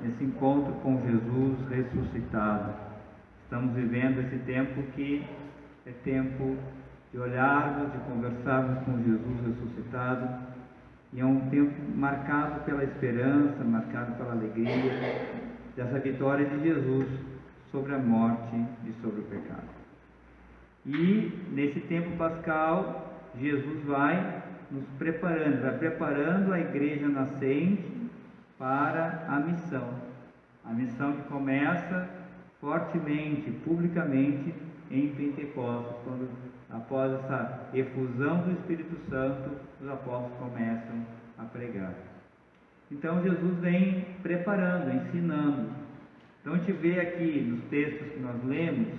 nesse encontro com Jesus ressuscitado. Estamos vivendo esse tempo que é tempo de olharmos, de conversarmos com Jesus ressuscitado, e é um tempo marcado pela esperança, marcado pela alegria dessa vitória de Jesus sobre a morte e sobre o pecado. E nesse tempo pascal, Jesus vai nos preparando, vai preparando a igreja nascente para a missão que começa fortemente, publicamente, em Pentecostes, quando, após essa efusão do Espírito Santo, os apóstolos começam a pregar. Então Jesus vem preparando, ensinando. Então a gente vê aqui nos textos que nós lemos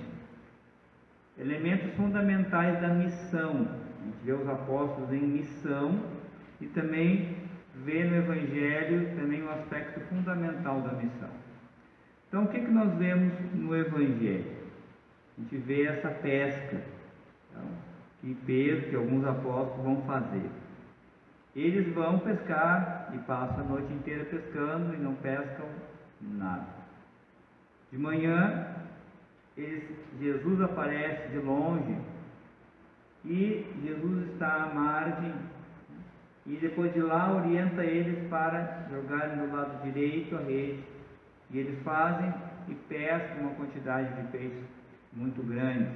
elementos fundamentais da missão. A gente vê os apóstolos em missão e também vê no Evangelho também um aspecto fundamental da missão. Então o que nós vemos no Evangelho? A gente vê essa pesca, então, que alguns apóstolos vão fazer. Eles vão pescar e passam a noite inteira pescando e não pescam nada. De manhã, Jesus aparece de longe e Jesus está à margem, e depois de lá orienta eles para jogarem do lado direito a rede, e eles fazem e pescam uma quantidade de peixes muito grande.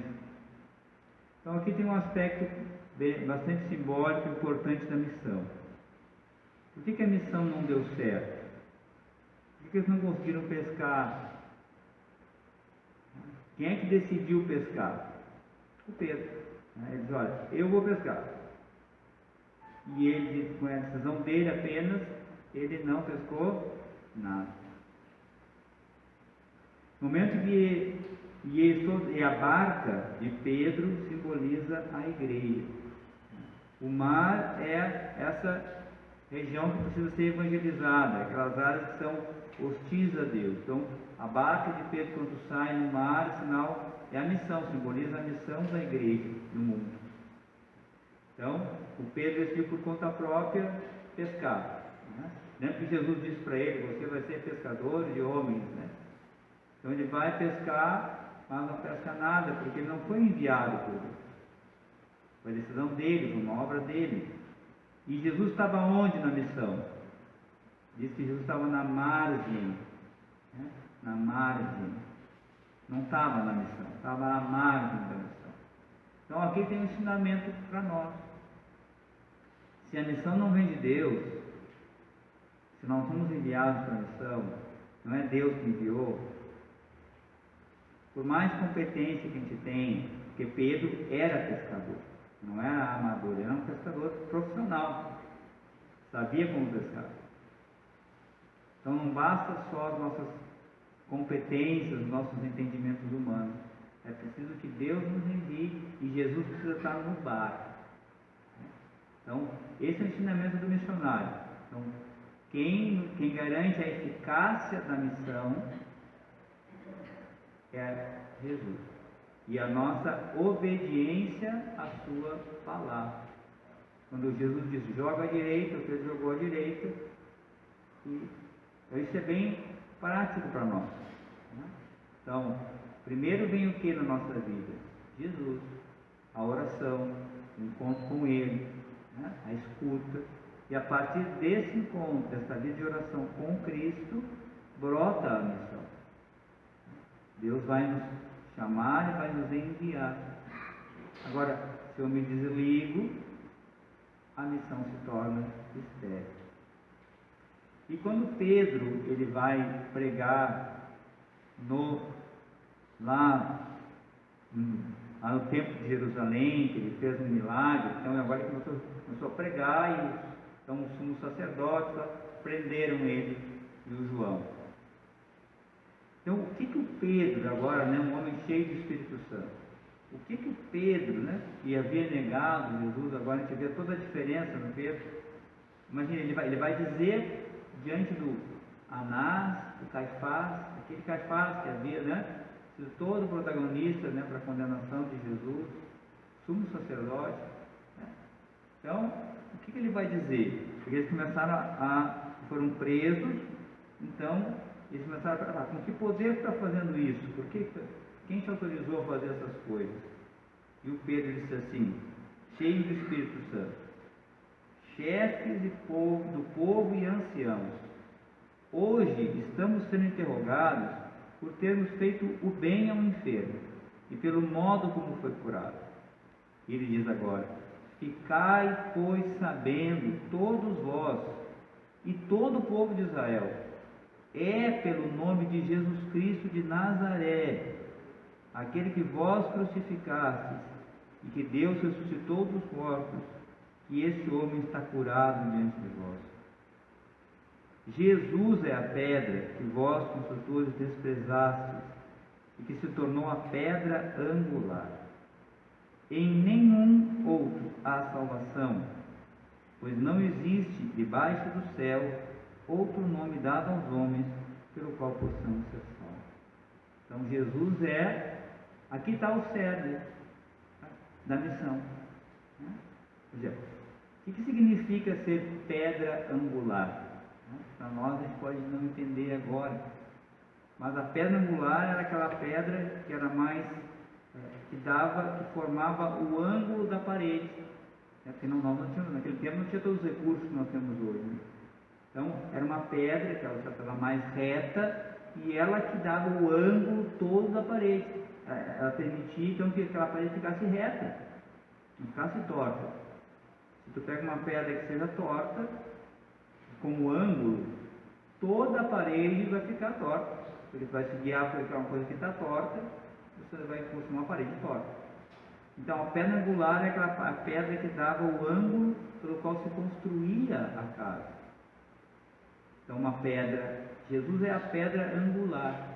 Então aqui tem um aspecto bastante simbólico e importante da missão. Por que a missão não deu certo? Por que eles não conseguiram pescar? Quem é que decidiu pescar? O Pedro. Ele diz, olha, eu vou pescar. E ele, com a decisão dele apenas, ele não pescou nada. No momento que e a barca de Pedro simboliza a igreja. O mar é essa região que precisa ser evangelizada, aquelas áreas que são hostis a Deus. Então, a barca de Pedro, quando sai no mar, sinal, é a missão, simboliza a missão da igreja no mundo. Então, o Pedro decidiu por conta própria pescar. Lembra que Jesus disse para ele, você vai ser pescador de homens, né? Então ele vai pescar, mas não pesca nada, porque ele não foi enviado por Deus. Foi a decisão dele, uma obra dele. E Jesus estava onde na missão? Diz que Jesus estava na margem, né? Na margem. Não estava na missão, estava na margem da missão. Então aqui tem um ensinamento para nós. Se a missão não vem de Deus, se não somos enviados para a missão, não é Deus que enviou, por mais competência que a gente tenha, porque Pedro era pescador, não era amador, era um pescador profissional, sabia como pescar. Então não basta só as nossas competências, os nossos entendimentos humanos, é preciso que Deus nos envie e Jesus precisa estar no barco. Então esse é o ensinamento do missionário. Então quem garante a eficácia da missão é Jesus e a nossa obediência à sua palavra. Quando Jesus diz joga à direita, o Pedro jogou à direita, e isso é bem prático para nós, né? Então primeiro vem o que na nossa vida? Jesus, a oração, o encontro com Ele, né? A escuta, e a partir desse encontro, dessa vida de oração com Cristo, brota a missão. Deus vai nos chamar e vai nos enviar. Agora, se eu me desligo, a missão se torna estéril. E quando Pedro ele vai pregar lá no templo de Jerusalém, que ele fez um milagre, então agora ele começou a pregar, e então os sumos sacerdotes prenderam ele e o João. Então, o que o Pedro, agora, né, um homem cheio do Espírito Santo, o que o Pedro, né, que havia negado Jesus, agora a gente vê toda a diferença no Pedro. Imagina, ele vai dizer diante do Anás, do Caifás, aquele Caifás que havia, né, sido todo protagonista, né, para a condenação de Jesus, sumo sacerdote, né? Então, o que ele vai dizer? Porque eles começaram foram presos, então eles começaram a falar, com que poder está fazendo isso? Quem te autorizou a fazer essas coisas? E o Pedro disse assim, cheio do Espírito Santo, chefes do povo e anciãos, hoje estamos sendo interrogados por termos feito o bem ao enfermo e pelo modo como foi curado. E ele diz agora, ficai, pois, sabendo, todos vós e todo o povo de Israel, é pelo nome de Jesus Cristo de Nazaré, aquele que vós crucificastes e que Deus ressuscitou dos mortos, que este homem está curado diante de vós. Jesus é a pedra que vós, construtores, desprezastes e que se tornou a pedra angular. Em nenhum outro há salvação, pois não existe debaixo do céu outro nome dado aos homens pelo qual possamos ser salvos. Então Jesus aqui está o cerne da missão. O que significa ser pedra angular? Para nós a gente pode não entender agora, mas a pedra angular era aquela pedra que era mais que formava o ângulo da parede, porque naquele tempo não tinha todos os recursos que nós temos hoje, né? Então era uma pedra que ela estava mais reta e ela que dava o ângulo todo da parede, ela permitia então que aquela parede ficasse reta, não ficasse torta. Se tu pega uma pedra que seja torta, como ângulo, toda a parede vai ficar torta, porque tu vai se guiar por aquela coisa que está torta, você vai construir uma parede torta. Então a pedra angular é a pedra que dava o ângulo pelo qual se construía a casa. Então Jesus é a pedra angular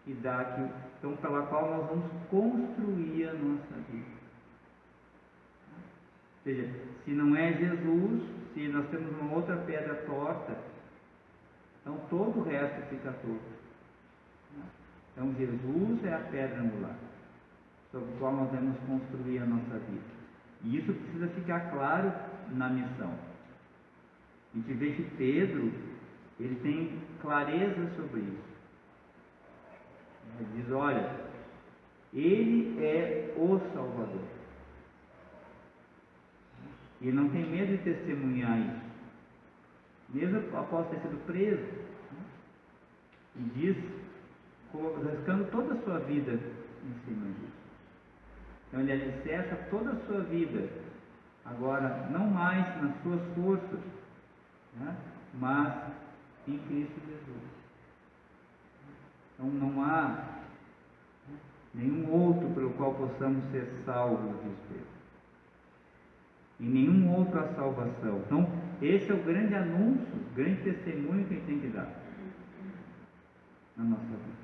então pela qual nós vamos construir a nossa vida. Ou seja, se não é Jesus, se nós temos uma outra pedra torta, então todo o resto fica torto. Então Jesus é a pedra angular, sobre a qual nós vamos construir a nossa vida. E isso precisa ficar claro na missão. A gente vê que Pedro, ele tem clareza sobre isso. Ele diz, olha, ele é o Salvador. E ele não tem medo de testemunhar isso, mesmo após ter sido preso. E diz, arriscando toda a sua vida em cima disso. Então ele alicerça toda a sua vida, agora não mais nas suas forças, mas em Cristo Jesus. Então não há nenhum outro pelo qual possamos ser salvos, diz Pedro. Em nenhum outro há salvação. Então esse é o grande anúncio, o grande testemunho que a gente tem que dar na nossa vida.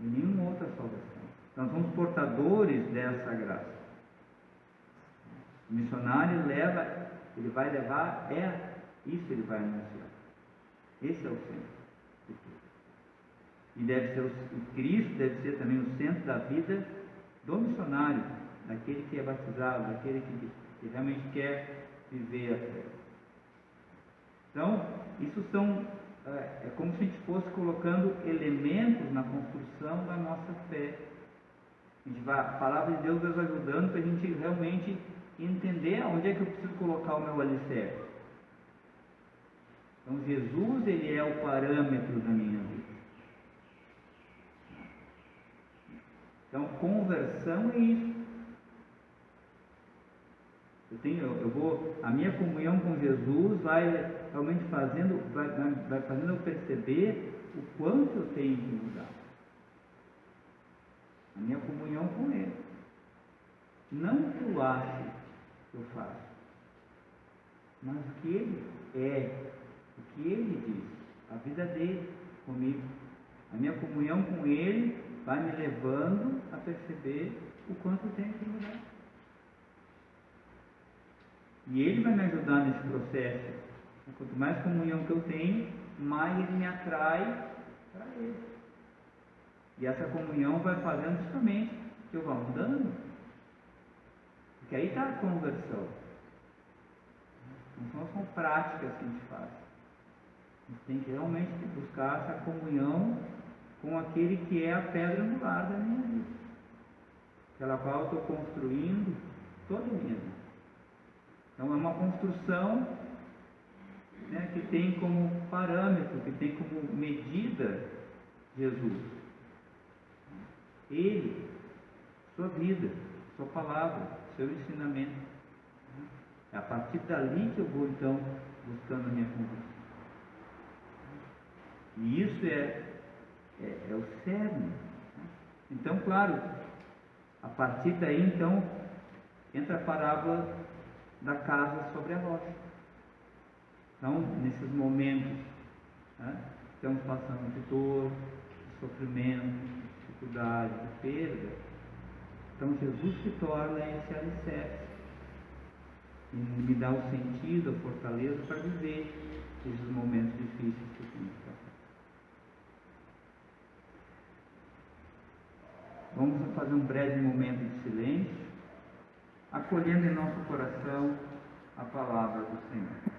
Em nenhum outro há salvação. Então somos portadores dessa graça. O missionário ele vai levar, isso ele vai anunciar. Esse é o centro de tudo. E Cristo deve ser também o centro da vida do missionário, daquele que é batizado, daquele que realmente quer viver a fé. Então, isso é como se a gente fosse colocando elementos na construção da nossa fé. A palavra de Deus vai ajudando para a gente realmente entender onde é que eu preciso colocar o meu alicerce. Então Jesus, ele é o parâmetro da minha vida. Então conversão é isso. A minha comunhão com Jesus vai realmente fazendo eu perceber o quanto eu tenho que mudar. A minha comunhão com Ele. Não o que eu acho que eu faço, mas o que Ele é, o que Ele diz, a vida dele comigo. A minha comunhão com Ele vai me levando a perceber o quanto eu tenho que mudar. E Ele vai me ajudar nesse processo. Quanto mais comunhão que eu tenho, mais Ele me atrai para Ele. E essa comunhão vai fazendo justamente que eu vá mudando. Porque aí está a conversão. Não são práticas que a gente faz. A gente tem que realmente buscar essa comunhão com aquele que é a pedra angular da minha vida, pela qual eu estou construindo toda a minha vida. Então é uma construção, né, que tem como parâmetro, que tem como medida Jesus. Ele, sua vida, sua palavra, seu ensinamento. É a partir dali que eu vou então buscando a minha conversão. E isso é o cerne. Então, claro, a partir daí então entra a parábola da casa sobre a rocha. Então, nesses momentos, né, estamos passando de dor, de sofrimento, de dificuldade, de perda. Então, Jesus se torna esse alicerce e me dá o sentido, a fortaleza para viver esses momentos difíceis que eu tenho que passar. Vamos fazer um breve momento de silêncio, acolhendo em nosso coração a palavra do Senhor.